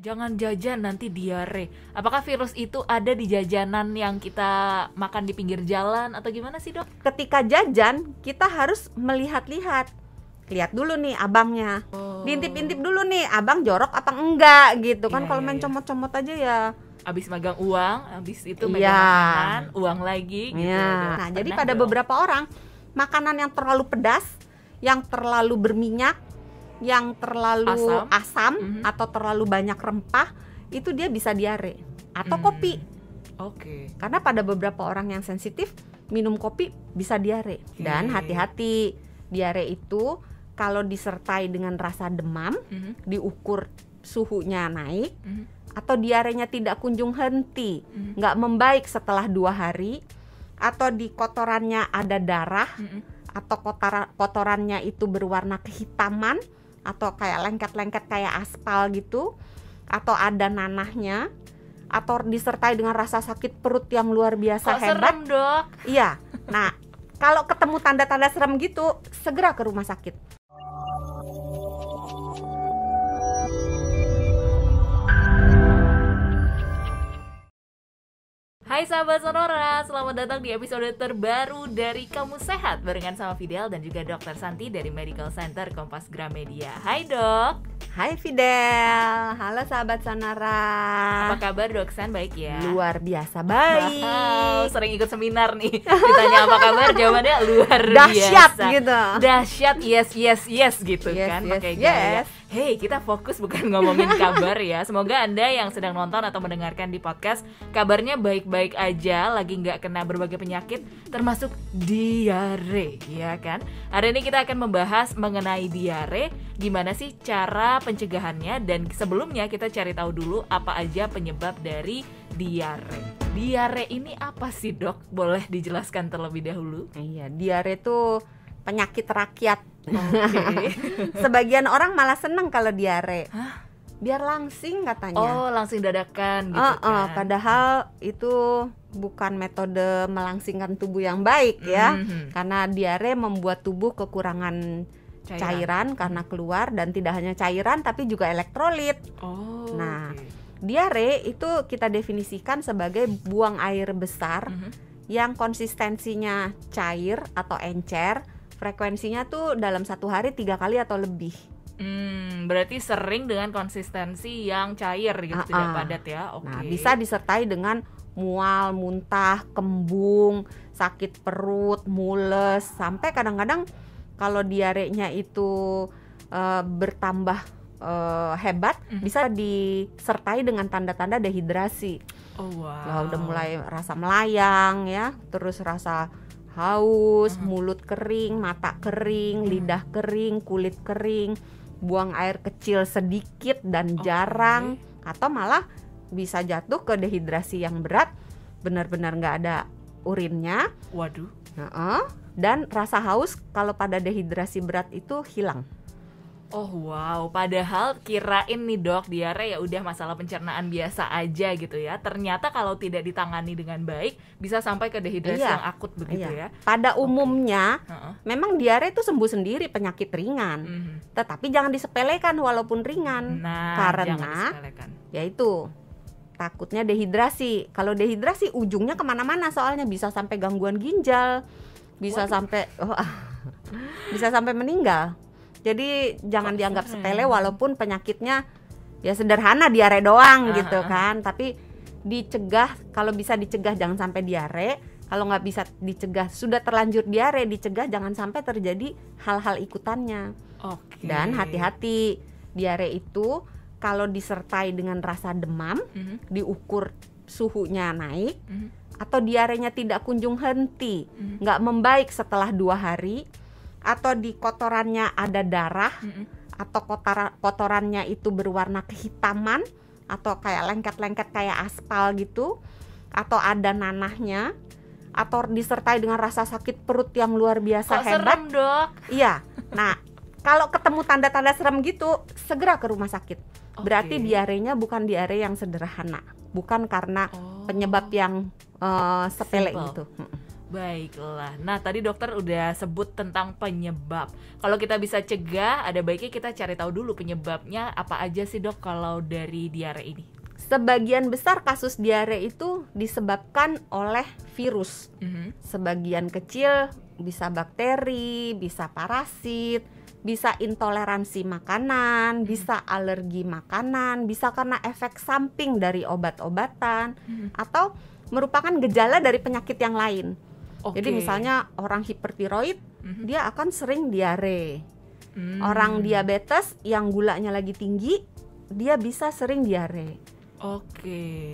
jangan jajan nanti diare. Apakah virus itu ada di jajanan yang kita makan di pinggir jalan atau gimana sih, Dok? Ketika jajan, kita harus melihat-lihat. Lihat dulu nih abangnya. Diintip-intip dulu nih, abang jorok apa enggak gitu kan. Kalau main comot-comot aja ya. Abis megang uang, abis itu megang makanan, uang lagi gitu. Nah, jadi pada beberapa orang, makanan yang terlalu pedas, yang terlalu berminyak, yang terlalu asam atau terlalu banyak rempah, itu dia bisa diare. Atau kopi. Karena pada beberapa orang yang sensitif, minum kopi bisa diare. Dan hati-hati, diare itu kalau disertai dengan rasa demam, diukur suhunya naik, atau diarenya tidak kunjung henti, nggak membaik setelah 2 hari, atau di kotorannya ada darah, atau kotorannya itu berwarna kehitaman, atau kayak lengket-lengket kayak aspal gitu, atau ada nanahnya, atau disertai dengan rasa sakit perut yang luar biasa hebat. Serem, Dok. Iya. Nah, kalau ketemu tanda-tanda serem gitu, segera ke rumah sakit. Hai sahabat Sonora, selamat datang di episode terbaru dari Kamu Sehat barengan sama Fidel dan juga Dr. Santi dari Medical Center Kompas Gramedia. Hai Dok. Hai Fidel. Halo sahabat Sonora. Apa kabar Dok San? Baik ya? Luar biasa baik. Wow, sering ikut seminar nih. Ditanya apa kabar, jawabannya luar dahsyat biasa. Gitu. Dahsyat, yes gitu kan. Pakai gaya. Hey, kita fokus bukan ngomongin kabar ya. Semoga Anda yang sedang nonton atau mendengarkan di podcast kabarnya baik-baik aja, lagi nggak kena berbagai penyakit termasuk diare, ya kan? Hari ini kita akan membahas mengenai diare, gimana sih cara pencegahannya, dan sebelumnya kita cari tahu dulu apa aja penyebab dari diare. Diare ini apa sih, Dok? Boleh dijelaskan terlebih dahulu? Iya, diare itu penyakit rakyat. Sebagian orang malah seneng kalau diare. Biar langsing katanya. Oh, langsing dadakan gitu kan. Padahal itu bukan metode melangsingkan tubuh yang baik ya. Karena diare membuat tubuh kekurangan cairan karena keluar, dan tidak hanya cairan tapi juga elektrolit. Diare itu kita definisikan sebagai buang air besar yang konsistensinya cair atau encer. Frekuensinya tuh dalam 1 hari 3 kali atau lebih. Berarti sering dengan konsistensi yang cair gitu, tidak padat ya. Nah, bisa disertai dengan mual, muntah, kembung, sakit perut, mules, sampai kadang-kadang kalau diarenya itu bertambah hebat, bisa disertai dengan tanda-tanda dehidrasi. Udah mulai rasa melayang ya, terus rasa haus, mulut kering, mata kering, lidah kering, kulit kering, buang air kecil sedikit dan jarang, atau malah bisa jatuh ke dehidrasi yang berat, benar-benar nggak ada urinnya. Waduh. Dan rasa haus kalau pada dehidrasi berat itu hilang. Oh wow, padahal kirain nih Dok, diare ya udah masalah pencernaan biasa aja gitu ya. Ternyata kalau tidak ditangani dengan baik bisa sampai ke dehidrasi yang akut begitu ya. Pada umumnya memang diare itu sembuh sendiri, penyakit ringan. Tetapi jangan disepelekan walaupun ringan. Karena yaitu takutnya dehidrasi. Kalau dehidrasi ujungnya kemana-mana, soalnya bisa sampai gangguan ginjal, bisa sampai bisa sampai meninggal. Jadi jangan dianggap sepele walaupun penyakitnya ya sederhana, diare doang gitu kan. Tapi dicegah, kalau bisa dicegah jangan sampai diare. Kalau nggak bisa dicegah, sudah terlanjur diare, dicegah jangan sampai terjadi hal-hal ikutannya. Dan hati-hati, diare itu kalau disertai dengan rasa demam, diukur suhunya naik, atau diarenya tidak kunjung henti, nggak membaik setelah 2 hari, atau di kotorannya ada darah, atau kotorannya itu berwarna kehitaman, atau kayak lengket-lengket kayak aspal gitu, atau ada nanahnya, atau disertai dengan rasa sakit perut yang luar biasa hebat. Serem, Dok. Iya. Nah, kalau ketemu tanda-tanda serem gitu, segera ke rumah sakit. Berarti diarenya bukan diare yang sederhana, bukan karena penyebab yang sepele gitu. Baiklah. Nah, tadi dokter udah sebut tentang penyebab. Kalau kita bisa cegah, ada baiknya kita cari tahu dulu penyebabnya apa aja sih dok kalau dari diare ini? Sebagian besar kasus diare itu disebabkan oleh virus. Sebagian kecil bisa bakteri, bisa parasit, bisa intoleransi makanan, bisa alergi makanan, bisa karena efek samping dari obat-obatan, atau merupakan gejala dari penyakit yang lain. Jadi misalnya orang hipertiroid, dia akan sering diare. Orang diabetes yang gulanya lagi tinggi, dia bisa sering diare.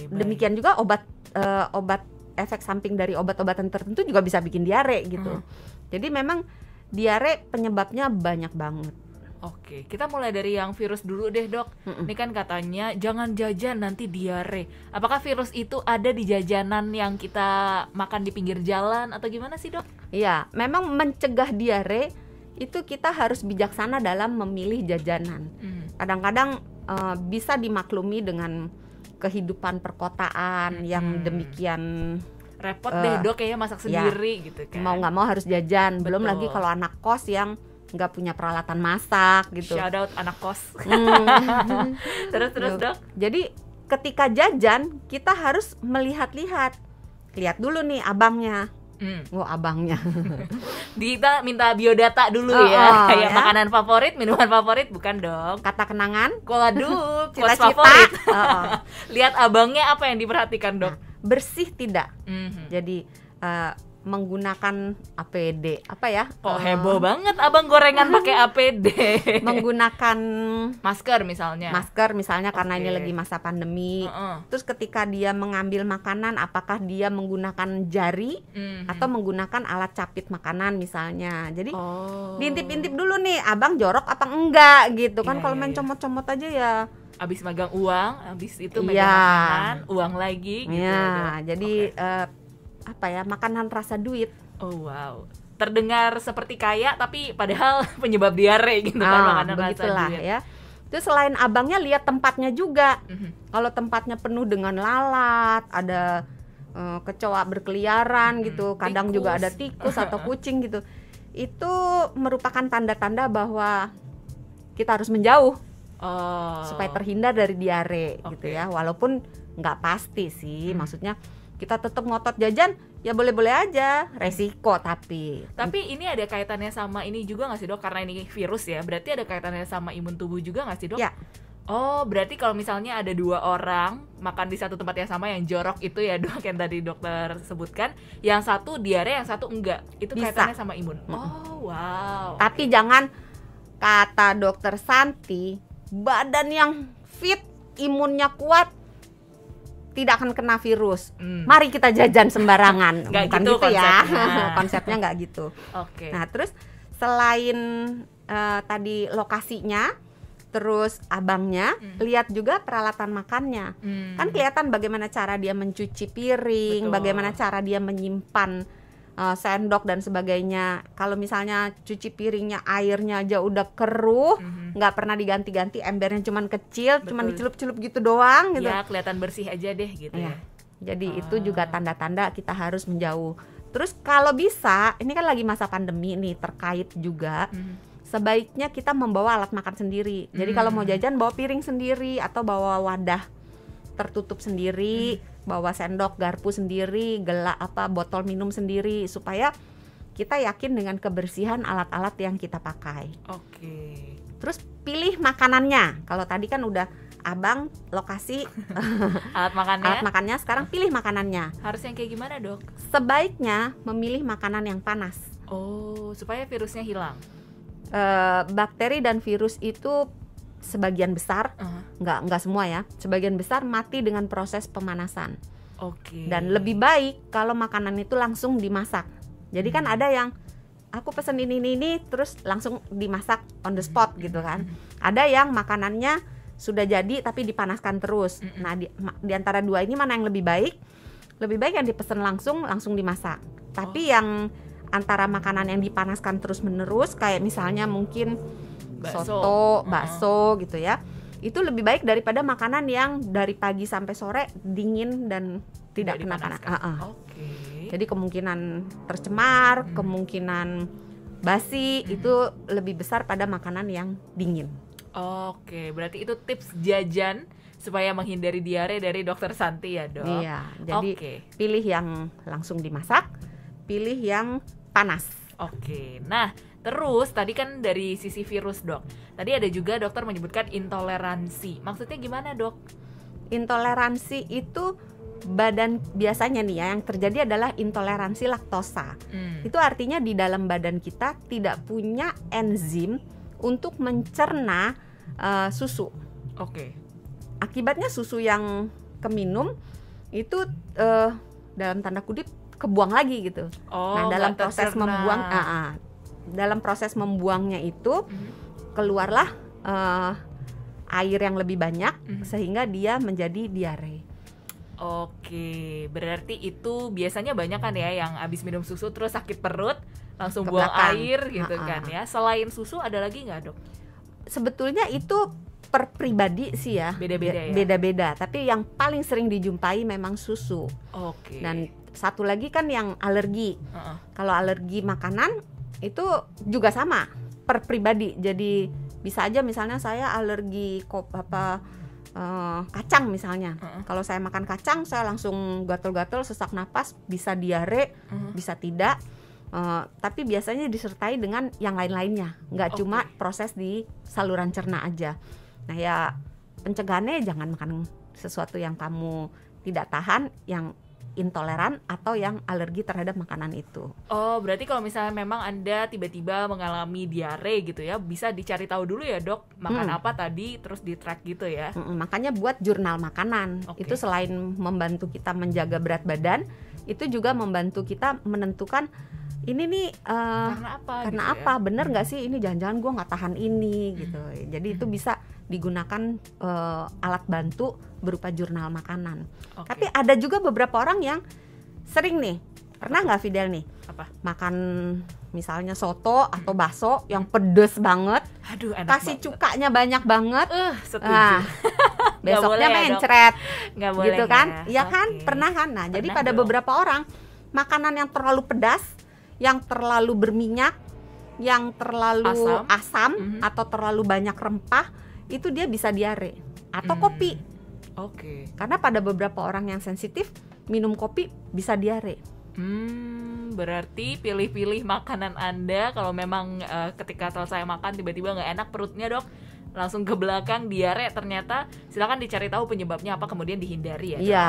Demikian juga obat efek samping dari obat-obatan tertentu juga bisa bikin diare gitu. Jadi memang diare penyebabnya banyak banget. Kita mulai dari yang virus dulu deh dok. Ini kan katanya jangan jajan nanti diare. Apakah virus itu ada di jajanan yang kita makan di pinggir jalan atau gimana sih dok? Iya, memang mencegah diare itu kita harus bijaksana dalam memilih jajanan. Kadang-kadang bisa dimaklumi dengan kehidupan perkotaan yang demikian repot deh dok, kayaknya masak sendiri gitu kan. Mau nggak mau harus jajan. Belum lagi kalau anak kos yang nggak punya peralatan masak gitu. Shout out anak kos. Terus dok. Jadi ketika jajan kita harus lihat dulu nih abangnya. Abangnya. Kita minta biodata dulu ya. Kayak makanan favorit, minuman favorit, bukan dong. Kata kenangan. Waduh, cita-cita favorit. Lihat abangnya apa yang diperhatikan dok? Bersih tidak. Jadi menggunakan APD Kok heboh banget abang gorengan pakai APD. Menggunakan masker misalnya karena ini lagi masa pandemi. Terus ketika dia mengambil makanan, apakah dia menggunakan jari atau menggunakan alat capit makanan misalnya. Jadi diintip-intip dulu nih, abang jorok apa enggak gitu kan. Kalau main comot-comot aja ya abis magang uang, abis itu megang makanan, uang lagi gitu. Jadi makanan rasa duit. Wow. Terdengar seperti kaya tapi padahal penyebab diare gitu kan, makanan rasa duit. Ya. Terus selain abangnya lihat tempatnya juga. Kalau tempatnya penuh dengan lalat, ada kecoa berkeliaran gitu, kadang tikus juga ada tikus atau kucing gitu. Itu merupakan tanda-tanda bahwa kita harus menjauh. Supaya terhindar dari diare gitu ya. Walaupun nggak pasti sih, maksudnya kita tetap ngotot jajan ya boleh-boleh aja, resiko tapi ini ada kaitannya sama ini juga nggak sih dok? Karena ini virus ya, berarti ada kaitannya sama imun tubuh juga nggak sih dok? Ya. Berarti kalau misalnya ada 2 orang makan di satu tempat yang sama, yang jorok itu ya dok, yang tadi dokter sebutkan, yang satu diare, yang satu enggak, itu bisa kaitannya sama imun. Wow. Tapi jangan, kata dokter Santi, badan yang fit, imunnya kuat, tidak akan kena virus. Mari kita jajan sembarangan. Bukan gitu ya. Konsepnya nggak gitu. Nah, terus selain tadi lokasinya, terus abangnya, lihat juga peralatan makannya. Kan kelihatan bagaimana cara dia mencuci piring, bagaimana cara dia menyimpan sendok dan sebagainya. Kalau misalnya cuci piringnya airnya aja udah keruh, nggak pernah diganti-ganti, embernya cuman kecil, cuman dicelup-celup gitu doang gitu. Ya, kelihatan bersih aja deh gitu ya. Jadi itu juga tanda-tanda kita harus menjauh. Terus kalau bisa, ini kan lagi masa pandemi nih, terkait juga, sebaiknya kita membawa alat makan sendiri. Jadi kalau mau jajan bawa piring sendiri atau bawa wadah tertutup sendiri, bawa sendok garpu sendiri, botol minum sendiri, supaya kita yakin dengan kebersihan alat-alat yang kita pakai. Terus pilih makanannya. Kalau tadi kan udah abang lokasi alat makannya, sekarang pilih makanannya. Harus yang kayak gimana dok? Sebaiknya memilih makanan yang panas. Supaya virusnya hilang. Bakteri dan virus itu sebagian besar, nggak semua ya, sebagian besar mati dengan proses pemanasan. Dan lebih baik kalau makanan itu langsung dimasak. Jadi kan ada yang aku pesen ini terus langsung dimasak on the spot gitu kan. Ada yang makanannya sudah jadi tapi dipanaskan terus. Nah di antara dua ini mana yang lebih baik? Lebih baik yang dipesan langsung dimasak. Tapi yang antara makanan yang dipanaskan terus menerus, kayak misalnya mungkin soto, bakso gitu ya, itu lebih baik daripada makanan yang dari pagi sampai sore dingin dan tidak kena panas. Jadi kemungkinan tercemar, kemungkinan basi itu lebih besar pada makanan yang dingin. Oke, berarti itu tips jajan supaya menghindari diare dari Dokter Santi ya, Dok? Iya, jadi pilih yang langsung dimasak, pilih yang panas. Oke, nah terus tadi kan dari sisi virus, Dok. Tadi ada juga dokter menyebutkan intoleransi. Maksudnya gimana, Dok? Intoleransi itu badan biasanya nih ya, yang terjadi adalah intoleransi laktosa. Itu artinya di dalam badan kita tidak punya enzim untuk mencerna susu. Oke. Akibatnya susu yang keminum itu dalam tanda kutip kebuang lagi gitu. Nah, dalam proses proses membuangnya itu keluarlah air yang lebih banyak sehingga dia menjadi diare. Oke, berarti itu biasanya banyak kan ya yang abis minum susu terus sakit perut langsung buang air gitu kan ya. Selain susu ada lagi nggak, Dok? Sebetulnya itu per pribadi sih ya, beda-beda. Tapi yang paling sering dijumpai memang susu. Oke. Dan satu lagi kan yang alergi. Kalau alergi makanan itu juga sama per pribadi. Jadi bisa aja misalnya saya alergi kacang misalnya. Kalau saya makan kacang saya langsung gatel-gatel, sesak napas, bisa diare, bisa tidak. Tapi biasanya disertai dengan yang lain-lainnya, nggak cuma proses di saluran cerna aja. Nah ya pencegahannya jangan makan sesuatu yang kamu tidak tahan, yang intoleran atau yang alergi terhadap makanan itu. Oh, berarti kalau misalnya memang Anda tiba-tiba mengalami diare gitu ya, bisa dicari tahu dulu ya, Dok, makan apa tadi, terus di-track gitu ya. Makanya buat jurnal makanan. Itu selain membantu kita menjaga berat badan, itu juga membantu kita menentukan ini nih karena apa, bener nggak sih ini, jangan-jangan gue nggak tahan ini gitu. Jadi itu bisa digunakan alat bantu berupa jurnal makanan. Tapi ada juga beberapa orang yang sering nih, pernah nggak Fidel nih makan misalnya soto atau bakso yang pedes banget, kasih cukanya banyak banget, setuju. Besoknya mencret gitu kan, ya kan, pernah kan. Nah jadi pada beberapa orang makanan yang terlalu pedas, yang terlalu berminyak, yang terlalu asam atau terlalu banyak rempah, itu dia bisa diare. Atau kopi. Karena pada beberapa orang yang sensitif, minum kopi bisa diare. Berarti pilih-pilih makanan Anda. Kalau memang ketika selesai makan tiba-tiba nggak enak perutnya, Dok, langsung ke belakang diare, ternyata silakan dicari tahu penyebabnya apa, kemudian dihindari ya, Dok. Iya.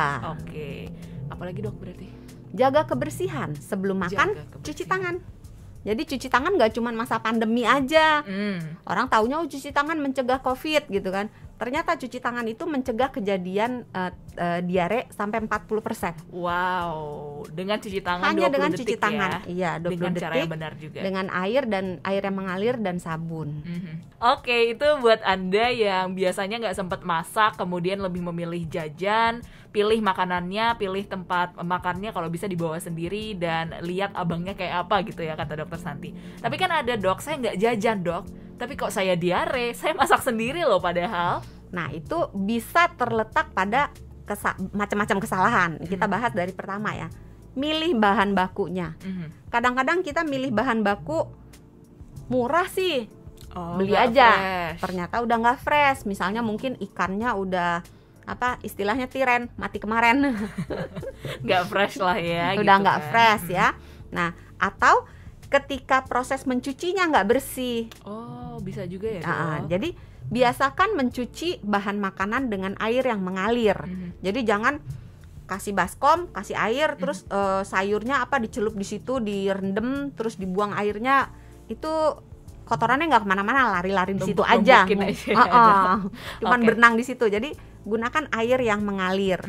Apalagi, Dok, berarti jaga kebersihan sebelum makan, cuci tangan. Jadi cuci tangan nggak cuma masa pandemi aja. Orang taunya cuci tangan mencegah COVID gitu kan. Ternyata cuci tangan itu mencegah kejadian diare sampai 40%. Wow, dengan cuci tangan hanya 20 dengan detik cuci tangan. ya? Iya, 20 dengan detik. Cara yang benar juga. Dengan air yang mengalir dan sabun. Oke, itu buat Anda yang biasanya nggak sempat masak, kemudian lebih memilih jajan, pilih makanannya, pilih tempat makannya, kalau bisa dibawa sendiri dan lihat abangnya kayak apa gitu ya, kata Dokter Santi. Tapi kan ada, Dok, saya nggak jajan, Dok, tapi kok saya diare, saya masak sendiri loh padahal. Nah itu bisa terletak pada macam-macam kesalahan. Kita bahas dari pertama ya, milih bahan bakunya. Kadang-kadang kita milih bahan baku murah sih, beli aja fresh. Ternyata udah nggak fresh. Misalnya mungkin ikannya udah istilahnya tiren, mati kemarin. Nggak fresh lah ya. Udah nggak fresh ya. Nah atau ketika proses mencucinya nggak bersih. Oh bisa juga ya. Jadi biasakan mencuci bahan makanan dengan air yang mengalir. Jadi jangan kasih baskom, kasih air, terus sayurnya dicelup di situ, direndam, terus dibuang airnya, itu kotorannya nggak kemana-mana, lari-lari di situ aja. Cuman berenang di situ. Jadi gunakan air yang mengalir.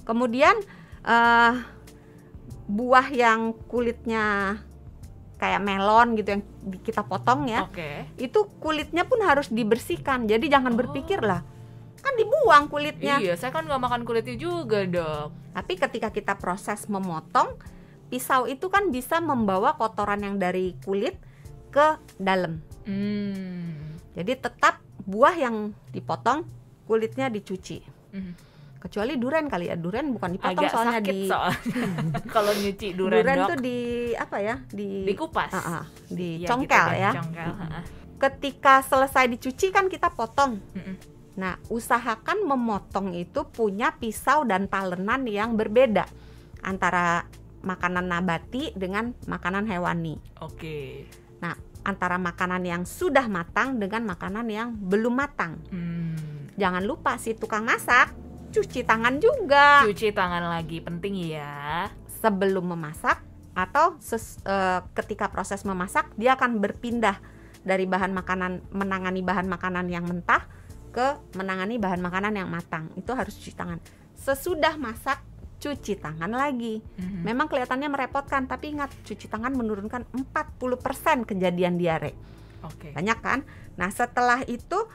Kemudian buah yang kulitnya kayak melon gitu yang kita potong ya, itu kulitnya pun harus dibersihkan. Jadi jangan berpikir lah, kan dibuang kulitnya. Iya, saya kan nggak makan kulitnya juga, Dok. Tapi ketika kita proses memotong, pisau itu kan bisa membawa kotoran yang dari kulit ke dalam. Jadi tetap buah yang dipotong kulitnya dicuci. Kecuali duren kali ya, duren bukan dipotong. Agak soalnya sakit soalnya kalau nyuci duren, duren Dok. tuh dikupas, dicongkel ya, gitu, dicongkel. Ketika selesai dicuci kan kita potong. Nah, usahakan memotong itu punya pisau dan talenan yang berbeda antara makanan nabati dengan makanan hewani. Oke. Nah, antara makanan yang sudah matang dengan makanan yang belum matang. Jangan lupa si tukang masak cuci tangan juga. Cuci tangan lagi, penting ya. Sebelum memasak atau ketika proses memasak, dia akan berpindah dari menangani bahan makanan yang mentah ke menangani bahan makanan yang matang. Itu harus cuci tangan. Sesudah masak, cuci tangan lagi. Memang kelihatannya merepotkan, tapi ingat, cuci tangan menurunkan 40% kejadian diare. Banyak kan? Nah, setelah itu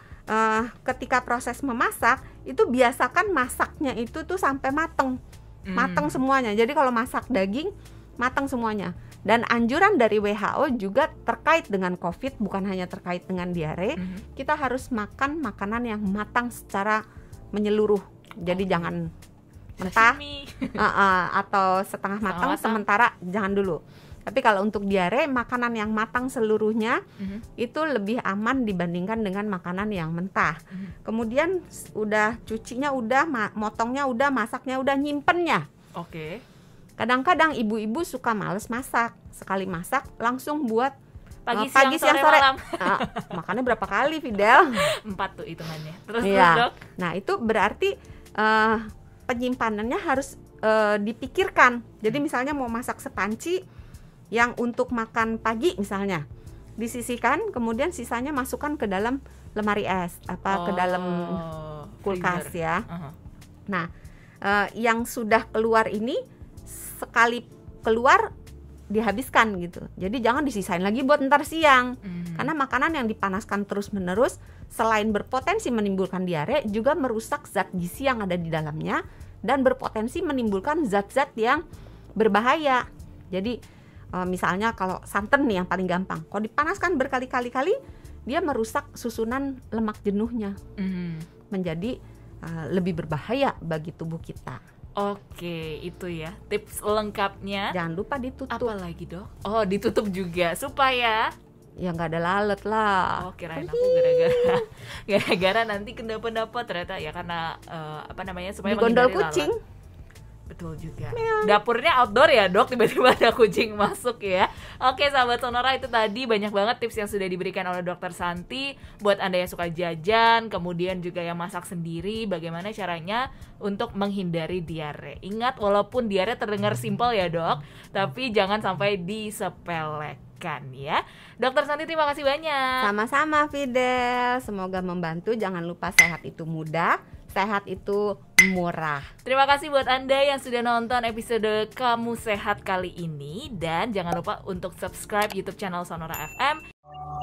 ketika proses memasak, itu biasakan masaknya itu tuh sampai mateng semuanya. Jadi kalau masak daging, mateng semuanya. Dan anjuran dari WHO juga terkait dengan COVID, bukan hanya terkait dengan diare. Kita harus makan makanan yang matang secara menyeluruh. Jadi jangan mentah atau setengah matang, sementara jangan dulu. Tapi kalau untuk diare, makanan yang matang seluruhnya itu lebih aman dibandingkan dengan makanan yang mentah. Kemudian udah cucinya udah, motongnya udah, masaknya udah, nyimpennya. Kadang-kadang ibu-ibu suka males masak. Sekali masak langsung buat pagi, siang, sore. Makannya berapa kali, Fidel? 4 tuh hitungannya. Terus, Dok? Nah, itu berarti penyimpanannya harus dipikirkan. Jadi misalnya mau masak sepanci yang untuk makan pagi misalnya, disisihkan, kemudian sisanya masukkan ke dalam lemari es, ke dalam kulkas freezer. Ya. Nah, yang sudah keluar ini sekali keluar dihabiskan gitu. Jadi jangan disisain lagi buat ntar siang. Karena makanan yang dipanaskan terus-menerus selain berpotensi menimbulkan diare, juga merusak zat gizi yang ada di dalamnya dan berpotensi menimbulkan zat-zat yang berbahaya. Jadi misalnya kalau santan nih yang paling gampang, kalau dipanaskan berkali-kali, dia merusak susunan lemak jenuhnya, menjadi lebih berbahaya bagi tubuh kita. Oke, itu ya tips lengkapnya. Jangan lupa ditutup. Apa lagi, Dok? Oh, ditutup juga supaya ya nggak ada lalat lah. Oh, kirain aku gara-gara nanti kenapa-napa, ternyata ya karena supaya digondol kucing. Betul juga. Dapurnya outdoor ya, Dok, tiba-tiba ada kucing masuk ya. Oke, sahabat Sonora, itu tadi banyak banget tips yang sudah diberikan oleh Dokter Santi buat Anda yang suka jajan, kemudian juga yang masak sendiri, bagaimana caranya untuk menghindari diare. Ingat, walaupun diare terdengar simpel ya, Dok, tapi jangan sampai disepelekan ya. Dokter Santi, terima kasih banyak. Sama-sama, Fidel. Semoga membantu. Jangan lupa sehat itu mudah, sehat itu murah. Terima kasih buat Anda yang sudah nonton episode Kamu Sehat kali ini. Dan jangan lupa untuk subscribe YouTube channel Sonora FM.